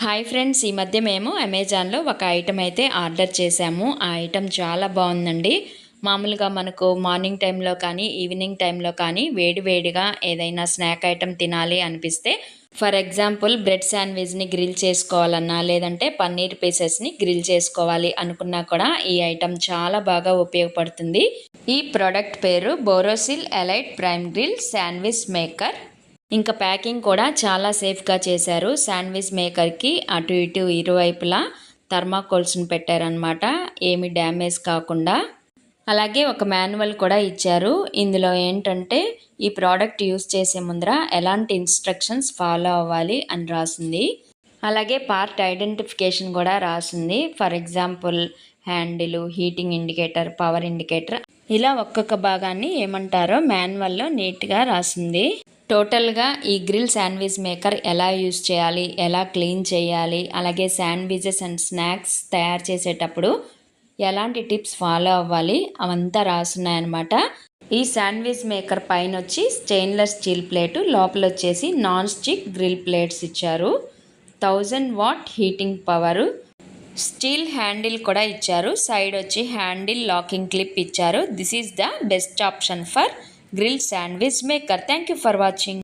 Hi friends, ఈ మధ్య మేము అమెజాన్లో ఒక ఐటెం అయితే ఆర్డర్ చేశాము. ఆ ఐటెం చాలా బాగుందండి. మామూలుగా మనకు మార్నింగ్ టైంలో కానీ ఈవినింగ్ టైంలో కానీ వేడివేడిగా ఏదైనా స్నాక్ ఐటెం తినాలి అనిపిస్తే, ఫర్ ఎగ్జాంపుల్ బ్రెడ్ శాండ్విచ్ని గ్రిల్ చేసుకోవాలన్నా, లేదంటే పన్నీర్ పీసెస్ని గ్రిల్ చేసుకోవాలి అనుకున్నా కూడా ఈ ఐటెం చాలా బాగా ఉపయోగపడుతుంది. ఈ ప్రోడక్ట్ పేరు Borosil elite prime grill sandwich maker. ఇంకా ప్యాకింగ్ కూడా చాలా సేఫ్గా చేశారు. శాండ్విచ్ మేకర్కి అటు ఇటు ఇరువైపులా థర్మాకోల్స్ని పెట్టారనమాట, ఏమి డ్యామేజ్ కాకుండా. అలాగే ఒక మాన్యువల్ కూడా ఇచ్చారు. ఇందులో ఏంటంటే ఈ ప్రోడక్ట్ యూస్ చేసే ముందర ఎలాంటి ఇన్స్ట్రక్షన్స్ ఫాలో అవ్వాలి అని రాసింది. అలాగే పార్ట్ ఐడెంటిఫికేషన్ కూడా రాసింది. For example handle, heating indicator, power indicator, ఇలా ఒక్కొక్క భాగాన్ని ఏమంటారో మాన్యువల్లో నీట్గా రాసింది. టోటల్గా ఈ గ్రిల్ శాండ్విచ్ మేకర్ ఎలా యూజ్ చేయాలి, ఎలా క్లీన్ చేయాలి, అలాగే శాండ్విచెస్ అండ్ స్నాక్స్ తయారు చేసేటప్పుడు ఎలాంటి టిప్స్ ఫాలో అవ్వాలి అవంతా రాసున్నాయన్నమాట. ఈ శాండ్విచ్ మేకర్ పైన వచ్చి స్టెయిన్లెస్ స్టీల్ ప్లేటు, లోపల వచ్చేసి నాన్ స్టిక్ గ్రిల్ ప్లేట్స్ ఇచ్చారు. 1000 watt heating power, steel handle కూడా ఇచ్చారు. సైడ్ వచ్చి హ్యాండిల్ లాకింగ్ క్లిప్ ఇచ్చారు. This is the best option for grill sandwich maker. Thank you for watching.